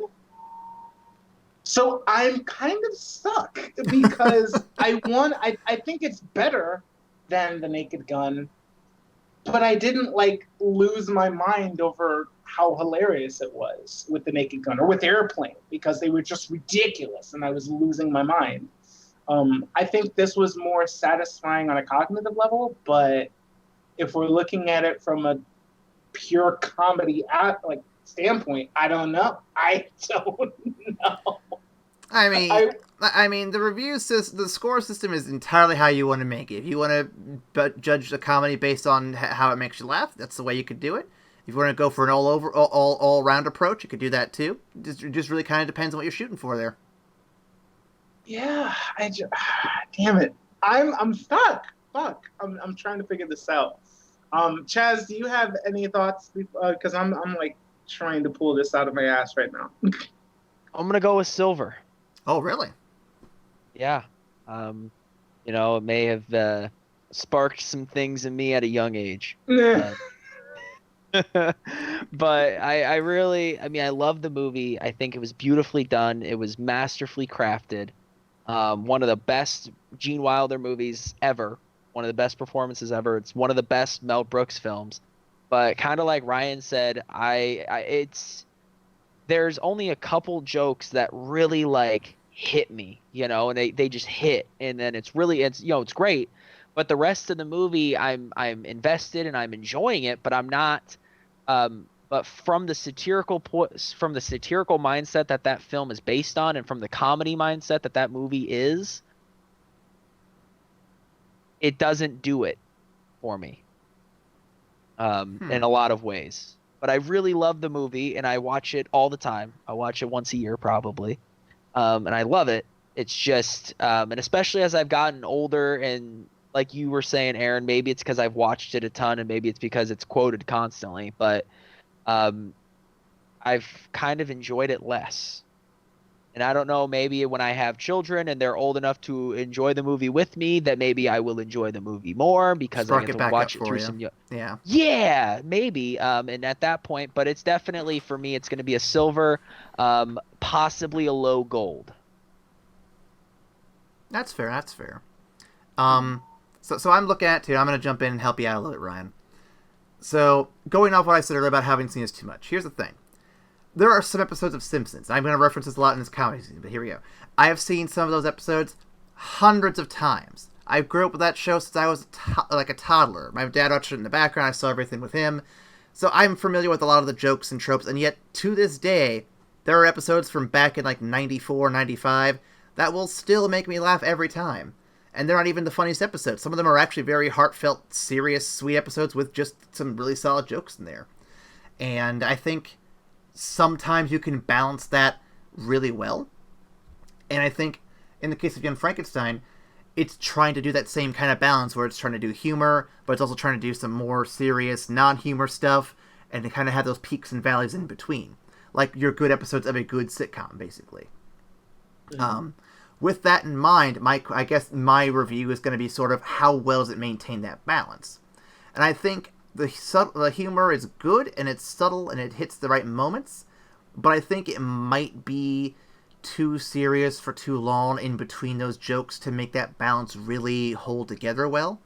So I'm kind of stuck because I think it's better than The Naked Gun, but I didn't lose my mind over how hilarious it was with The Naked Gun or with Airplane, because they were just ridiculous and I was losing my mind. I think this was more satisfying on a cognitive level, but if we're looking at it from a pure comedy standpoint, I don't know. I don't know. I mean, the the score system is entirely how you want to make it. If you want to judge a comedy based on how it makes you laugh, that's the way you could do it. If you want to go for an all round approach, you could do that too. It just really kind of depends on what you're shooting for there. Yeah, damn it, I'm stuck. Fuck, I'm trying to figure this out. Chaz, do you have any thoughts? Because I'm trying to pull this out of my ass right now. I'm gonna go with Silver. Oh, really? Yeah. It may have sparked some things in me at a young age. But I love the movie. I think it was beautifully done. It was masterfully crafted. One of the best Gene Wilder movies ever. One of the best performances ever. It's one of the best Mel Brooks films. But kind of like Ryan said, there's only a couple jokes that really hit me, and they just hit, and then it's great. but the rest of the movie I'm invested and I'm enjoying it, but I'm not. But from the satirical mindset that film is based on, and from the comedy mindset that movie is, it doesn't do it for me. In a lot of ways. But I really love the movie, and I watch it all the time. I watch it once a year probably, and I love it. It's just, and especially as I've gotten older, and like you were saying, Aaron, maybe it's because I've watched it a ton, and maybe it's because it's quoted constantly, but I've kind of enjoyed it less. And I don't know, maybe when I have children and they're old enough to enjoy the movie with me, that maybe I will enjoy the movie more because I get to watch it through some. Yeah. Yeah, maybe. And at that point, but it's definitely, for me, it's going to be a silver, possibly a low gold. That's fair. That's fair. So I'm looking at it too. I'm going to jump in and help you out a little bit, Ryan. So going off what I said earlier about having seen this too much, here's the thing. There are some episodes of Simpsons. I'm going to reference this a lot in this comedy season, but here we go. I have seen some of those episodes hundreds of times. I grew up with that show since I was like a toddler. My dad watched it in the background. I saw everything with him. So I'm familiar with a lot of the jokes and tropes, and yet to this day, there are episodes from back in like 94, 95 that will still make me laugh every time. And they're not even the funniest episodes. Some of them are actually very heartfelt, serious, sweet episodes with just some really solid jokes in there. And I think sometimes you can balance that really well. And I think in the case of Young Frankenstein, it's trying to do that same kind of balance where it's trying to do humor, but it's also trying to do some more serious, non-humor stuff, and to kind of have those peaks and valleys in between. Like your good episodes of a good sitcom, basically. Mm-hmm. With that in mind, I guess my review is going to be sort of how well does it maintain that balance. And I think the humor is good, and it's subtle, and it hits the right moments, but I think it might be too serious for too long in between those jokes to make that balance really hold together well.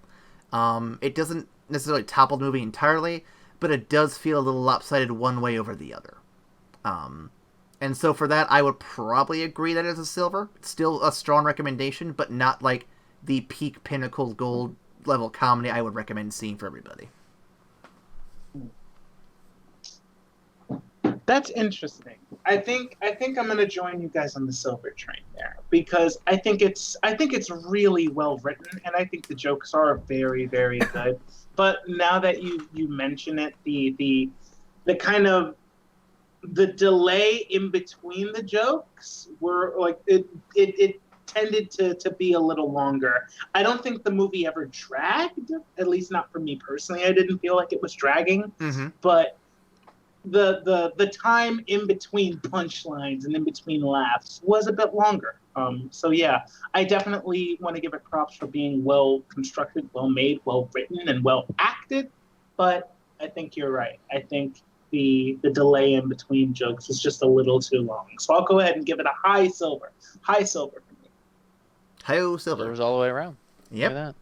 It doesn't necessarily topple the movie entirely, but it does feel a little lopsided one way over the other. And so for that, I would probably agree that it's a silver. It's still a strong recommendation, but not like the peak pinnacle gold level comedy I would recommend seeing for everybody. That's interesting. I think I'm gonna join you guys on the silver train there, because I think it's really well written, and I think the jokes are very, very good. But now that you mention it, the kind of the delay in between the jokes were like it tended to be a little longer. I don't think the movie ever dragged, at least not for me personally. I didn't feel like it was dragging, but the time in between punchlines and in between laughs was a bit longer. So yeah, I definitely want to give it props for being well constructed, well made, well written, and well acted. But I think you're right. I think the delay in between jokes was just a little too long. So I'll go ahead and give it a high silver. High silver for me. Hi-oh, silver. Silver's all the way around. Yep. Look at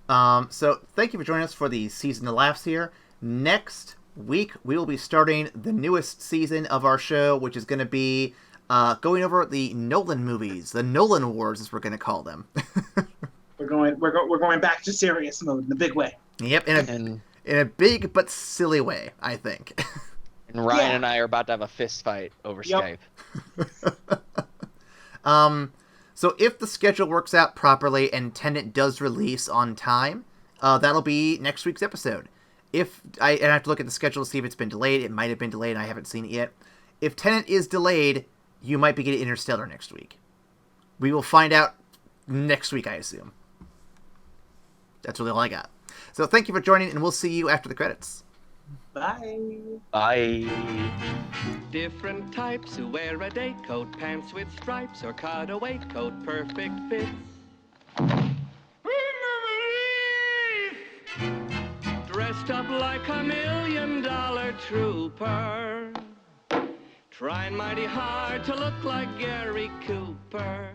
that. So thank you for joining us for the Season of Laughs here. Next week, we will be starting the newest season of our show, which is going to be going over the Nolan movies, the Nolan Wars, as we're going to call them. We're going back to serious mode in the big way. Yep, in a big but silly way, I think. And Ryan and I are about to have a fist fight over Skype. So if the schedule works out properly and Tenet does release on time, that'll be next week's episode. I have to look at the schedule to see if it's been delayed. It might have been delayed, and I haven't seen it yet. If Tenet is delayed, you might be getting Interstellar next week. We will find out next week, I assume. That's really all I got. So thank you for joining, and we'll see you after the credits. Bye. Bye. Different types who wear a day coat, pants with stripes, or cutaway coat, perfect fits. Dressed up like $1 million trooper, trying mighty hard to look like Gary Cooper.